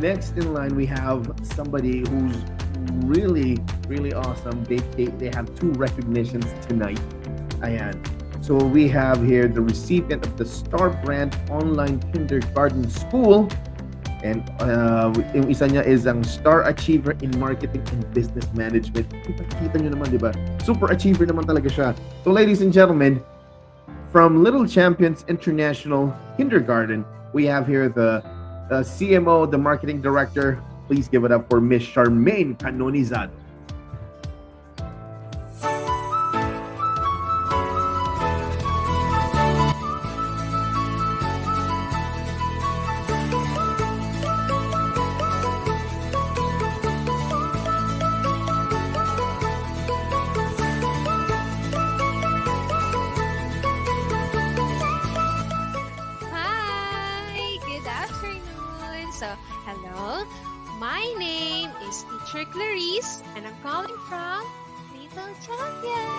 next in line, we have somebody who's really, really awesome. They have two recognitions tonight. Ayan. So we have here the recipient of the Star Brand Online Kindergarten School. And yung isa niya is ang Star Achiever in Marketing and Business Management. Kita nyo naman, di ba? Super achiever naman talaga siya. So ladies and gentlemen, from Little Champions International Kindergarten, we have here the CMO, the Marketing Director. Please give it up for Miss Charmaine Canonizado. Hello, my name is Teacher Clarice and I'm calling from Little Champion.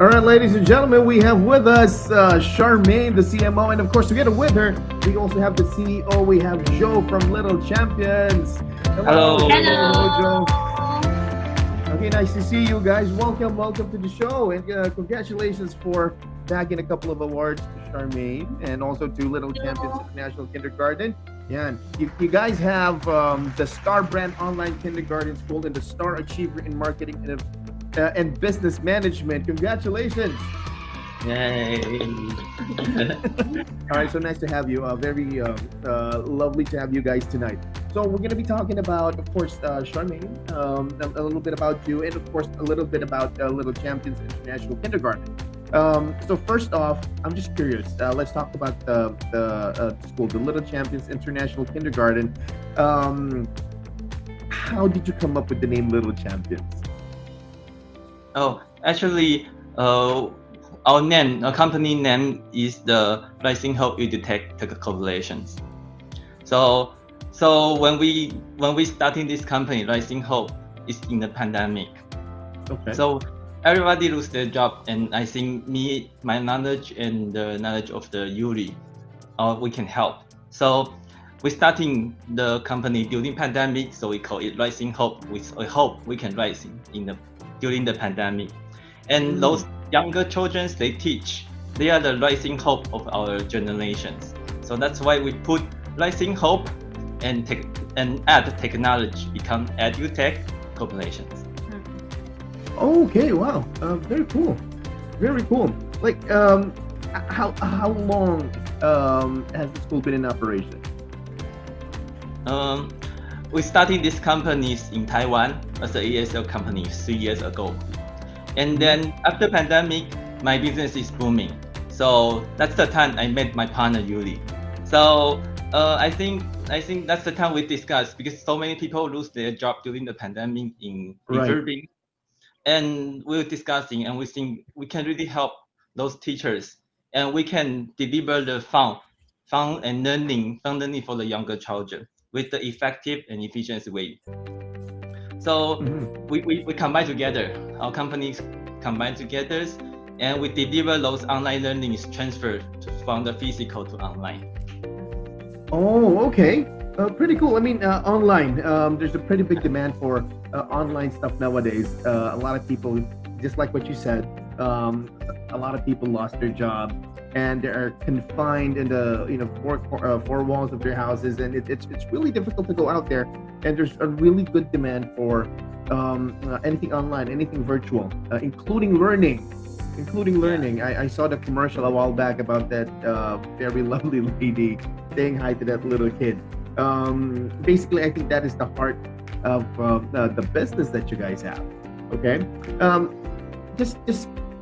All right, ladies and gentlemen, we have with us Charmaine, the CMO, and of course, together with her, we also have the CEO. We have Joe from Little Champions. Hello. Hello, Joe. Okay, nice to see you guys. Welcome to the show, and congratulations for bagging a couple of awards to Charmaine, and also to Little Champions International Kindergarten. Yeah, you guys have the Star Brand Online Kindergarten School and the Star Achiever in Marketing and Business Management. Congratulations. Yay. All right, so nice to have you. Very lovely to have you guys tonight. So we're going to be talking about, of course, Charmaine, a little bit about you, and of course, a little bit about Little Champions International Kindergarten. So first off, I'm just curious. Let's talk about the school, the Little Champions International Kindergarten. How did you come up with the name Little Champions? Oh, actually, our name, our company name is the Rising Hope EduTech Corporations. So when we starting this company, Rising Hope is in the pandemic. Okay. So everybody lose their job, and I think my knowledge and the knowledge of the Yuri, we can help. So we starting the company during pandemic, so we call it Rising Hope. With a hope we can rise during the pandemic. And those younger children they teach, they are the rising hope of our generations. So that's why we put Rising Hope and add technology, become EduTech Corporations. Okay, wow, very cool, very cool. Like, how long has the school been in operation? We started this company in Taiwan as an ESL company 3 years ago, and then after pandemic, my business is booming. So that's the time I met my partner Yuri. So I think that's the time we discussed, because so many people lose their job during the pandemic in refurbing, and we were discussing, and we think we can really help those teachers, and we can deliver the fun and learning for the younger children with the effective and efficient way. So we combine together, our companies combine together, and we deliver those online learnings transfer from the physical to online. Oh, okay. Pretty cool. I mean, online, there's a pretty big demand for online stuff nowadays. A lot of people, just like what you said, a lot of people lost their job. and they are confined in the four walls of their houses, and it's really difficult to go out there. And there's a really good demand for anything online, anything virtual, including Yeah. learning. I saw the commercial a while back about that very lovely lady saying hi to that little kid. Basically, I think that is the heart of the business that you guys have. Okay, um, just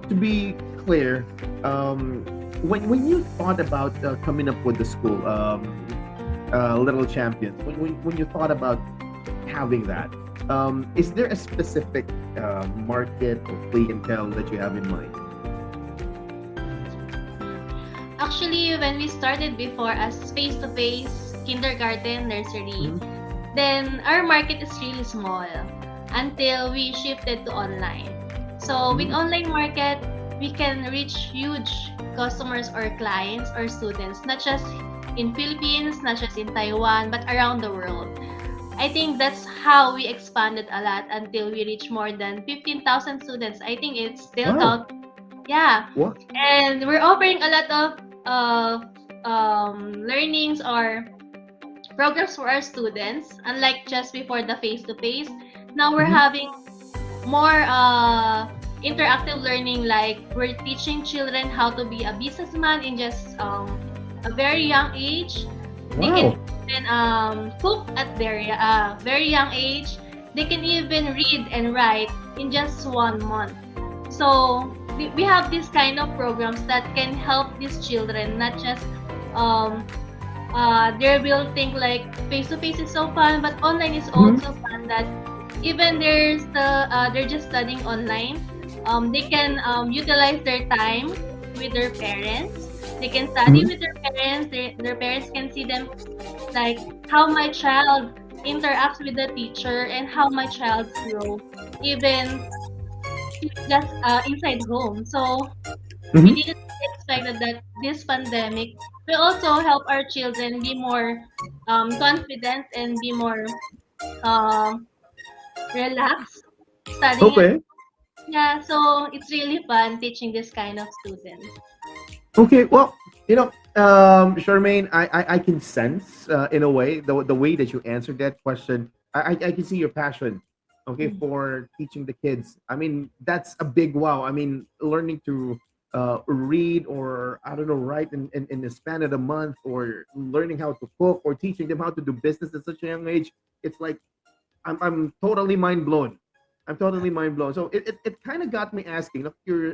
to be clear, when you thought about coming up with the school, Little Champions, when you thought about having that, is there a specific market or clientele that you have in mind? Mm. Actually, when we started before as face-to-face kindergarten, nursery, Mm-hmm. then our market is really small until we shifted to online. So with Mm-hmm. online market, we can reach huge customers or clients or students, not just in Philippines, not just in Taiwan, but around the world. I think that's how we expanded a lot until we reach more than 15,000 students. I think it's still Wow. count. Yeah, What? and we're offering a lot of learnings or programs for our students. Unlike just before the face to face, now we're Mm-hmm. having more interactive learning. Like we're teaching children how to be a businessman in just a very young age. They can Wow. even cook at their very young age. They can even read and write in just 1 month. So we have this kind of programs that can help these children, not just um, they will think like face to face is so fun, but online is Mm-hmm. also fun. That even they're just studying online, they can utilize their time with their parents. They can study Mm-hmm. with their parents. Their parents can see them like how my child interacts with the teacher and how my child grow, even just inside home. So we Mm-hmm. didn't expect that this pandemic will also help our children be more confident and be more um, relaxed studying at. Okay. Yeah, so it's really fun teaching this kind of students. Okay, well, Charmaine, I can sense in a way the way that you answered that question. I can see your passion, okay, Mm. for teaching the kids. I mean, that's a big wow. I mean, learning to read or I don't know, write in the span of a month, or learning how to cook, or teaching them how to do business at such a young age. It's like I'm totally mind blown. I'm totally mind blown. So it kind of got me asking.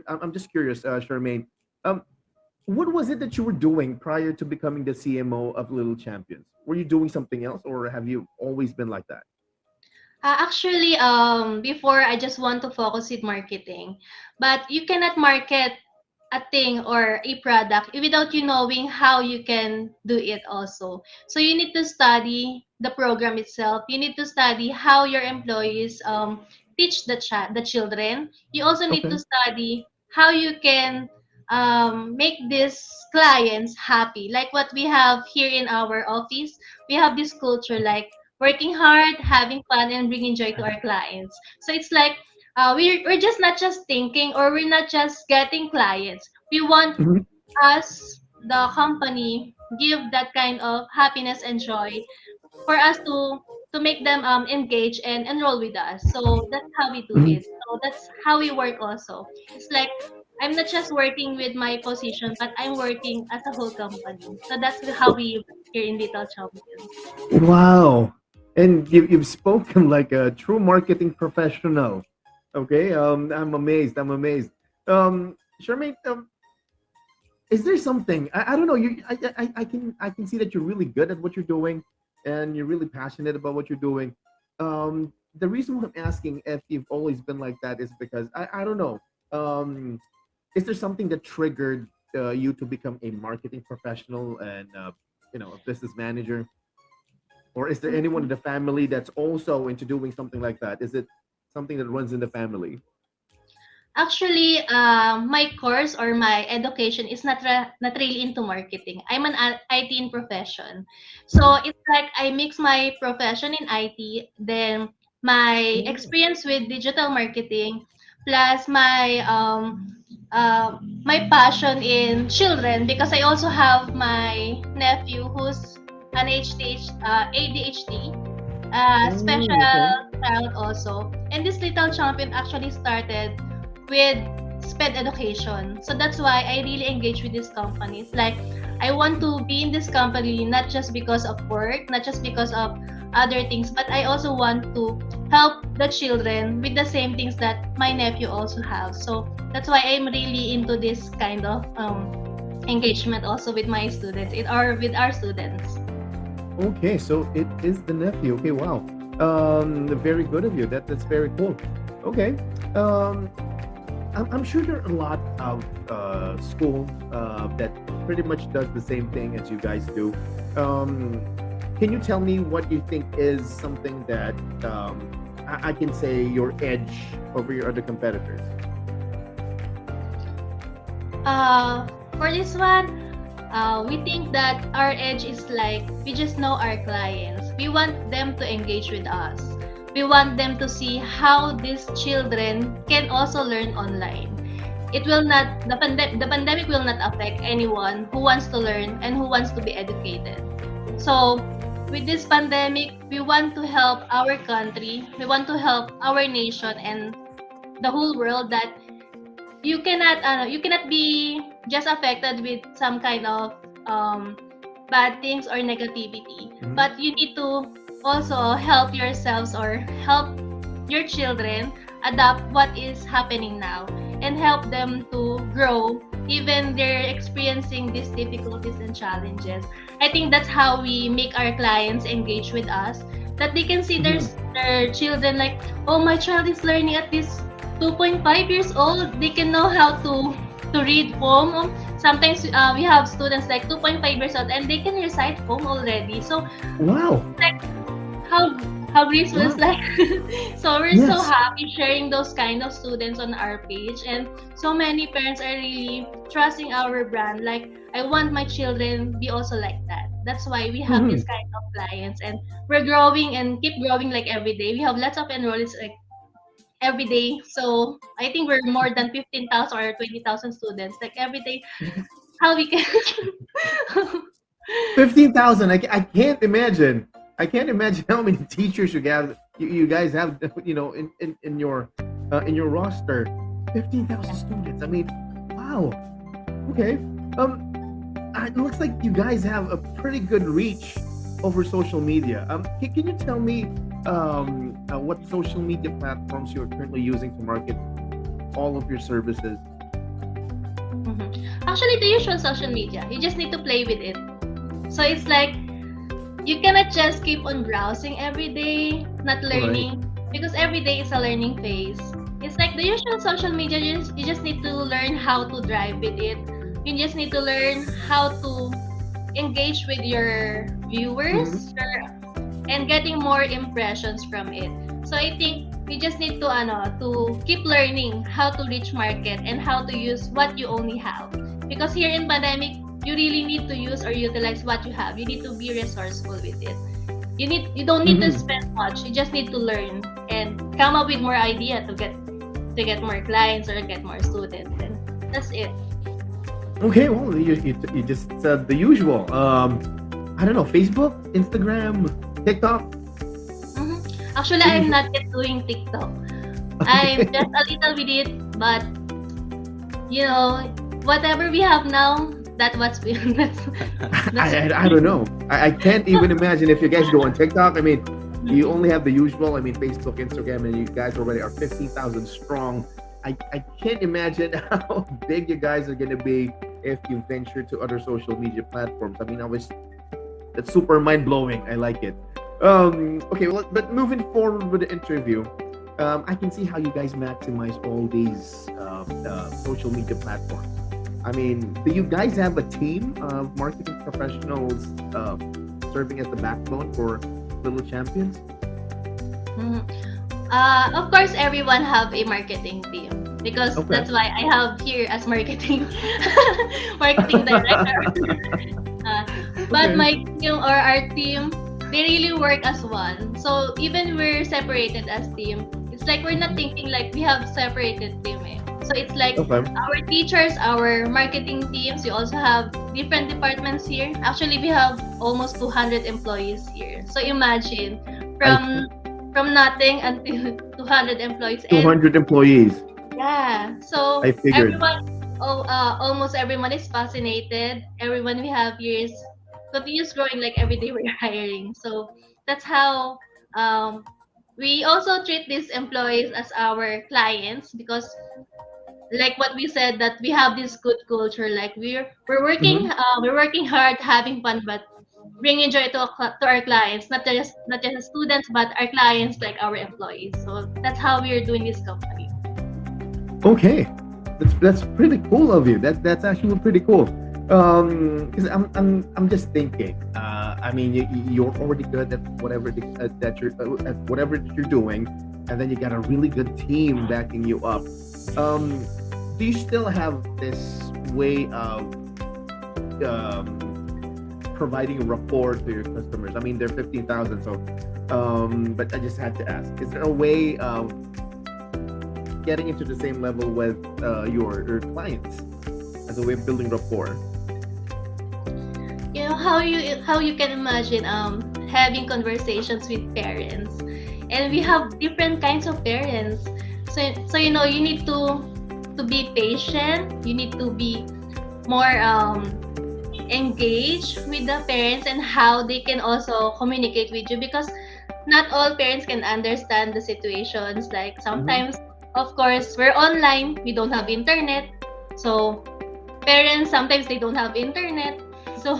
I'm just curious, Charmaine. Um, what was it that you were doing prior to becoming the CMO of Little Champions? Were you doing something else, or have you always been like that? Actually, before I just want to focus with marketing, but you cannot market a thing or a product without you knowing how you can do it also. So you need to study the program itself. You need to study how your employees teach the children. You also need to Okay. study how you can make these clients happy. Like what we have here in our office, we have this culture like working hard, having fun, and bringing joy to our clients. So it's like we're just not just thinking or we're not just getting clients. We want Mhm. us, the company, give that kind of happiness and joy for us to make them engage and enroll with us. So that's how we do Mhm. it. So that's how we work also. It's like I'm not just working with my position, but I'm working as a whole company. So that's how we work here in Little Champions. Wow. And you've spoken like a true marketing professional. Okay. I'm amazed. I'm amazed. Charmaine, is there something I don't know? I can see that you're really good at what you're doing, and you're really passionate about what you're doing. The reason why I'm asking if you've always been like that is because I don't know. Um, is there something that triggered you to become a marketing professional and a business manager, or is there anyone in the family that's also into doing something like that? Is it something that runs in the family? Actually, my course or my education is not really into marketing. I'm an IT in profession, so Mhm. it's like I mix my profession in IT, then my Oh. experience with digital marketing, plus my passion in children, because I also have my nephew who's an ADHD, special Okay. child also. And this little champion actually started with SPED education. So that's why I really engage with these companies. Like, I want to be in this company not just because of work, not just because of other things, but I also want to help the children with the same things that my nephew also have. So that's why I'm really into this kind of engagement also with my students, or with our students. Okay, so it is the nephew. Okay, wow. Very good of you. That's very cool. Okay. Um, I'm sure there are a lot of schools that pretty much does the same thing as you guys do. Um, can you tell me what you think is something that I can say your edge over your other competitors? For this one, we think that our edge is like we just know our clients. We want them to engage with us. We want them to see how these children can also learn online. It will not the pandemic will not affect anyone who wants to learn and who wants to be educated. So with this pandemic, we want to help our country, we want to help our nation and the whole world, that you cannot be just affected with some kind of um, bad things or negativity, Mhm. but you need to also help yourselves or help your children adapt what is happening now, and help them to grow even they're experiencing these difficulties and challenges. I think that's how we make our clients engage with us, that they can see Mhm. their children like, oh, my child is learning at this 2.5 years old, they can know how to read poem. Sometimes we have students like 2.5 years old and they can recite poem already. So Wow. like, how how graceful is Wow. like. So we're so Yes. happy sharing those kind of students on our page, and so many parents are really trusting our brand. Like, I want my children be also like that. That's why we have this Mhm. kind of clients, and we're growing and keep growing like every day. We have lots of enrollees like every day. So I think we're more than 15,000 or 20,000 students like every day. How we can 15,000. I can't imagine. I can't imagine how many teachers you guys have, in your roster. 15,000 students. I mean, wow. Okay. Um, it looks like you guys have a pretty good reach over social media. Can you tell me what social media platforms you're currently using to market all of your services? Mhm. Actually, the usual social media, you just need to play with it. So it's like you cannot just keep on browsing every day, not Right. learning, because every day is a learning phase. It's like the usual social media, you just need to learn how to drive with it. You just need to learn how to engage with your Mm-hmm. viewers, and getting more impressions from it. So I think we just need to keep learning how to reach market and how to use what you only have. Because here in pandemic, you really need to use or utilize what you have. You need to be resourceful with it. You don't need to Mm-hmm. spend much. You just need to learn and come up with more idea to get more clients or get more students. And that's it. Okay, well, you just said the usual. I don't know, Facebook, Instagram, TikTok, Mhm. Actually, the I'm usual. not yet doing TikTok. I'm Okay. just a little with it, but you know, whatever we have now, that's what's that's I don't know. I can't even imagine if you guys go on TikTok. I mean, you Mhm. only have the usual. I mean, Facebook, Instagram, and you guys already are 15,000 strong. I can't imagine how big you guys are going to be if you venture to other social media platforms. I mean, that's super mind blowing. I like it. Okay, well, but moving forward with the interview, I can see how you guys maximize all these social media platforms. I mean, do you guys have a team of marketing professionals serving as the backbone for Little Champions? Mhm. Of course, everyone have a marketing team, because Okay. that's why I have here as marketing marketing director. Uh, but Okay. my team or our team, they really work as one. So even we're separated as team, it's it's like we're not thinking like we have separated team. Eh. So it's like Okay. our teachers, our marketing teams. We also have different departments here. Actually, we have almost 200 employees here. So imagine from nothing until 200 employees. And 200 employees. yeah, so I figured. almost everyone is fascinated. Everyone we have here is continues growing. Like every day we're hiring. So that's how we also treat these employees as our clients because like what we said that we have this good culture. Like Mhm. we're working hard, having fun, but bringing joy to our clients, not just the students, but our clients like our employees. So that's how we're doing this company. Okay, that's pretty cool of you. That's actually pretty cool. Because I'm just thinking. I mean, you're already good at whatever that you're at whatever you're doing, and then you got a really good team backing you up. Um, do you still have this way of providing a rapport to your customers? I mean, they're 15,000, so but I just had to ask: is there a way of getting into the same level with your clients as a way of building rapport? You know how you can imagine having conversations with parents, and we have different kinds of parents. So you know you need to be patient. You need to be more engaged with the parents and how they can also communicate with you because not all parents can understand the situations. Like Mm-hmm. sometimes, of course, we're online, we don't have internet. So parents sometimes they don't have internet. So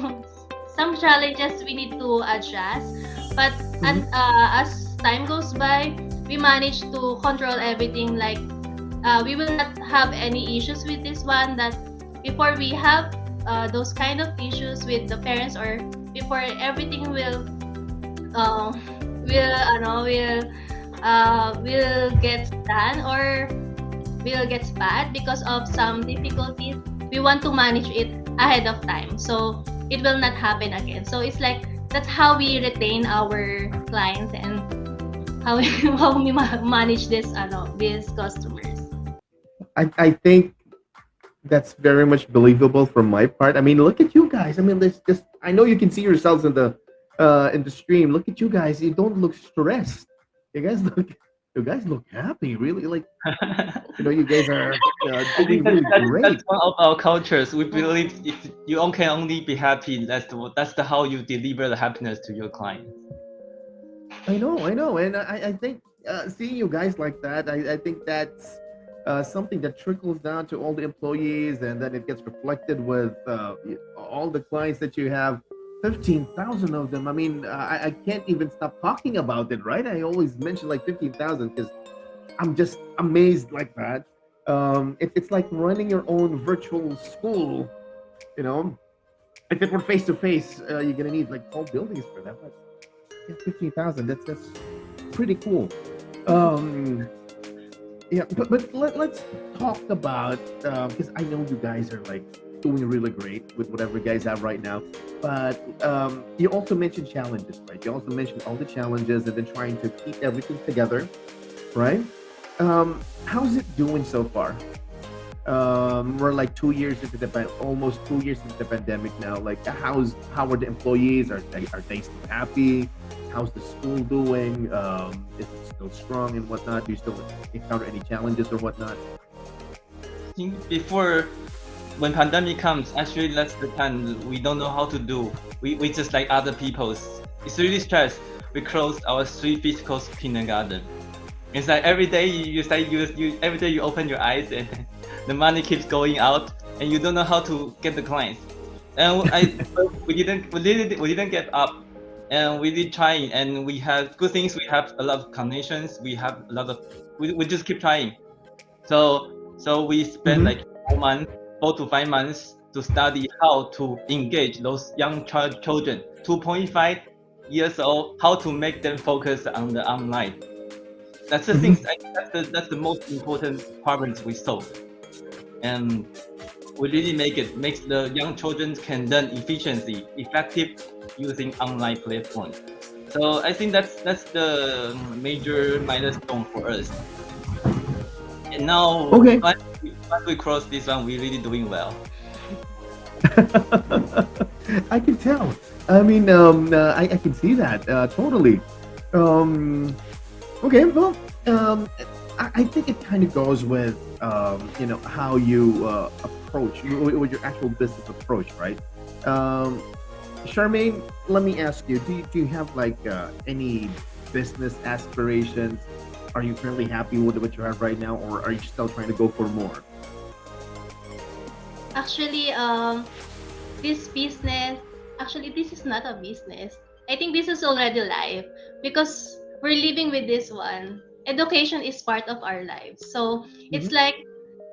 some challenges we need to adjust. But Mm-hmm. as time goes by, we manage to control everything. Like we will not have any issues with this one. That before we have those kind of issues with the parents or before everything uh, will get done or will get bad because of some difficulties, we want to manage it ahead of time so it will not happen again. So it's like that's how we retain our clients and how we, how we manage these customers. I think that's very much believable from my part. I mean, look at you guys. I mean, there's just I know you can see yourselves in the stream. Look at you guys. You don't look stressed. You guys look you guys look happy. Really, like you guys are I think doing really that's great. one of our cultures. We believe if you can only be happy, that's the how you deliver the happiness to your clients. I know, and I think seeing you guys like that, I think that's something that trickles down to all the employees, and then it gets reflected with all the clients that you have. 15,000 of them. I mean, I can't even stop talking about it, right? I always mention like 15,000 because I'm just amazed like that. It's like running your own virtual school. You know, if it were face to face, you're gonna need like whole buildings for that. But yeah, 15,000. That's pretty cool. Um, yeah, but let's talk about because I know you guys are like doing really great with whatever you guys have right now. But you also mentioned challenges, right? You also mentioned all the challenges and then trying to keep everything together, right? How's it doing so far? We're like 2 years into almost 2 years into the pandemic now. Like, how are the employees? Are they still happy? How's the school doing? Is it still strong and whatnot? Do you still encounter any challenges or whatnot? I think before when pandemic comes, actually that's the time we don't know how to do. We just like other people's. It's really stressed. We closed our 3 physical kindergarten. It's like every day you every day you open your eyes and the money keeps going out and you don't know how to get the clients. And we didn't get up and we did trying and we have good things. We have a lot of connections. We have a lot of we just keep trying. So we spent Mm-hmm. like 4 months, 4 to 5 months to study how to engage those young children, 2.5 years old, how to make them focus on the online. That's the things. Mm-hmm. That's the most important problems we solve, and we really makes the young children can learn efficiency, effective using online platforms. So I think that's the major milestone for us. And now, Okay. once we cross this one, we're really doing well. I can tell. I mean, I can see that totally. Um, okay, well, I think it kind of goes with how you approach with your actual business approach, right? Um, Charmaine, let me ask you: do you have like any business aspirations? Are you currently happy with what you have right now, or are you still trying to go for more? Actually, this business, actually, this is not a business. I think this is already life because we're living with this one. Education is part of our lives. So it's Hmm. like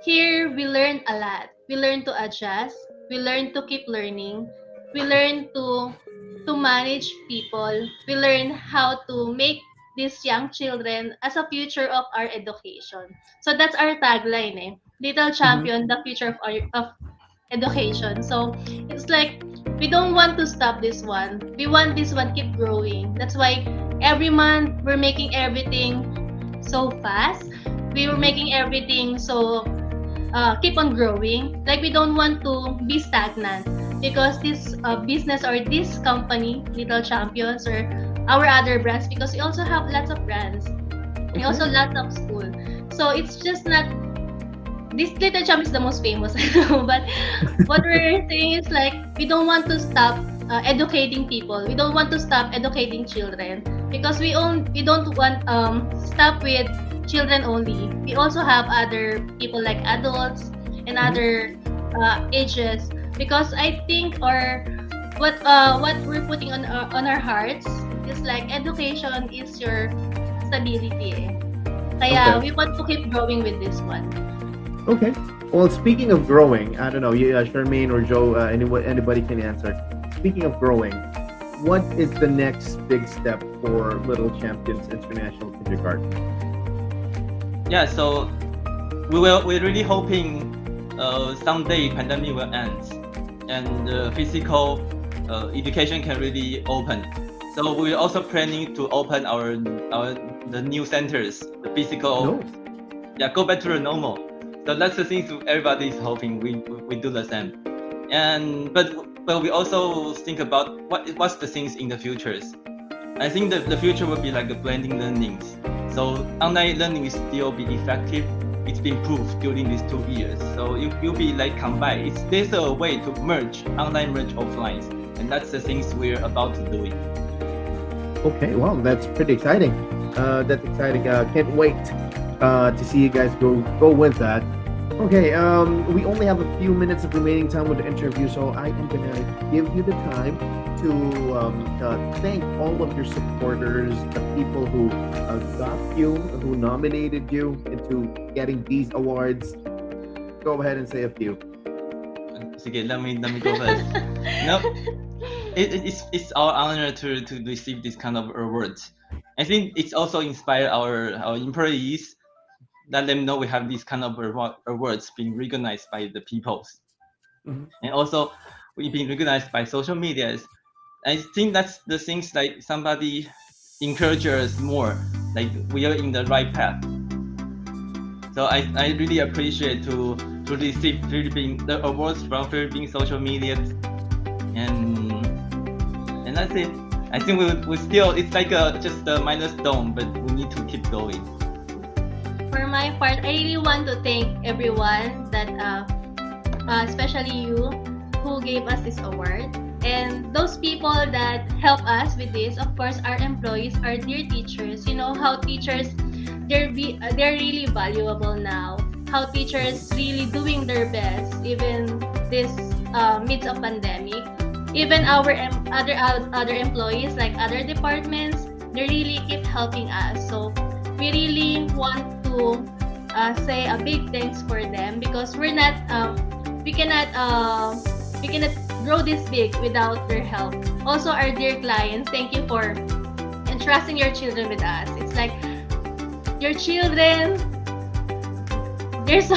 here we learn a lot. We learn to adjust. We learn to keep learning. We learn to manage people. We learn how to make these young children as a future of our education. So that's our tagline, eh. Little Hmm. champion, the future of education. So it's like we don't want to stop this one. We want this one keep growing. That's why every month we're making everything so fast. We were Hmm. making everything so keep on growing. Like we don't want to be stagnant because this business or this company, Little Champions or our other brands, because we also have lots of brands. We Okay. also lots of school. So it's just not this Little Champ is the most famous, I know, but what we're saying is like we don't want to stop educating people. We don't want to stop educating children because we don't want stop with children only. We also have other people like adults and Hmm. other ages because I think or what we're putting on our hearts is like education is your stability. Eh. Kaya Okay. we want to keep growing with this one. Okay. Well, speaking of growing, I don't know, Charmaine or Joe, anybody can answer. Speaking of growing, what is the next big step for Little Champions International Kindergarten? Yeah, so we're really hoping someday pandemic will end and physical education can really open. So we're also planning to open our the new centers, the physical, No. yeah, go back to the normal. So that's the things everybody is hoping we do the same. And but we also think about what's the things in the futures. I think the future will be like the blending learnings. So online learning will still be effective. It's been proved during these 2 years. So it will be like combined. There's a way to merge online, merge offline, and that's the things we're about to do it. Okay, well, that's pretty exciting. That's exciting. Can't wait to see you guys go with that. Okay, we only have a few minutes of remaining time with the interview, so I am gonna give you the time to thank all of your supporters, the people who got you, who nominated you into getting these awards. Go ahead and say a few. Okay, let me go first. No, it's our honor to receive this kind of awards. I think it's also inspire our employees, let them know we have these kind of awards being recognized by the peoples, Mhm. and also we've been recognized by social medias. I think that's the things like somebody encourage us more, like we are in the right path. So I really appreciate to receive Philippine the awards from Philippine social media, and that's it. I think we still it's like just a milestone, but we need to keep going. For my part, I really want to thank everyone that, especially you, who gave us this award. And those people that help us with this, of course, our employees, our dear teachers. You know how teachers, they're really valuable now. How teachers really doing their best, even this midst of pandemic. Even our other employees, like other departments, they really keep helping us. So we really want to say a big thanks for them because we cannot we cannot grow this big without their help. Also, our dear clients, thank you for entrusting your children with us. It's like your children, they're so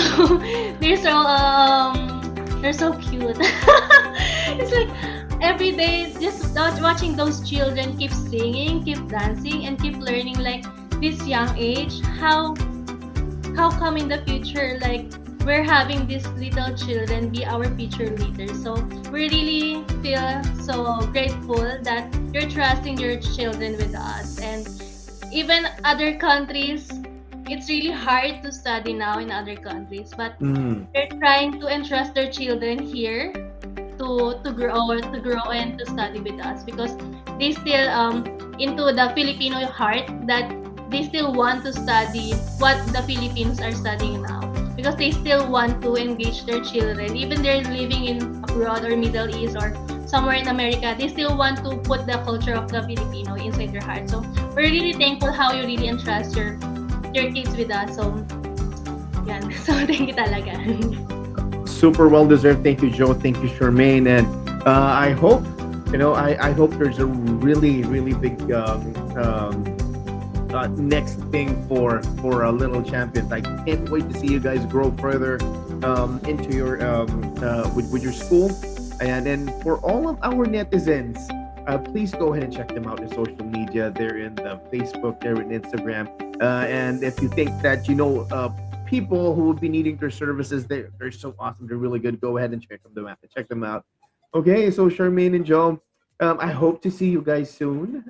they're so they're so cute. It's like every day just watching those children keep singing, keep dancing, and keep learning like this young age how come in the future, like, we're having these little children be our future leaders. So we really feel so grateful that you're trusting your children with us. And even other countries, it's really hard to study now in other countries, but Mm. they're trying to entrust their children here to grow and to study with us, because they still into the Filipino heart, that they still want to study what the Filipinos are studying now, because they still want to engage their children, even they're living in abroad or Middle East or somewhere in America. They still want to put the culture of the Filipino inside their heart. So we're really thankful how you really entrust your kids with us. So yan. So thank you talaga. Super well deserved. Thank you, Joe. Thank you, Charmaine. And I hope, I hope there's a really, really big next thing for little champions. I can't wait to see you guys grow further into your with your school. And then for all of our netizens, please go ahead and check them out in social media. They're in the Facebook, they're in Instagram. And if you think that people who would be needing their services, they're so awesome, they're really good. Go ahead and check them out. Okay, so Charmaine and Joe, I hope to see you guys soon.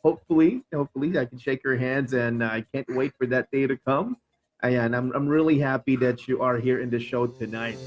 Hopefully I can shake your hands, and I can't wait for that day to come. And I'm really happy that you are here in the show tonight.